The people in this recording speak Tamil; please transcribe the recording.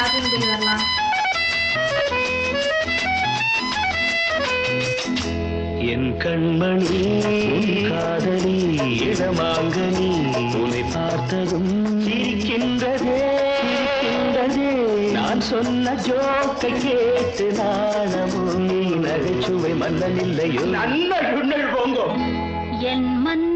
ஷாப்பிங் போய் வரலாம். என் கண்மணி காதலி இடமாங்கனி உன்னை பார்த்ததும் சிரிக்கின்றதே சிரிக்கின்றதே. நான் சொன்ன ஜோக்கை கேட்டு நாணமோ நீ நகைச்சுவை மன்னன் இல்லையோ. நல்ல போங்கோ. என் மன்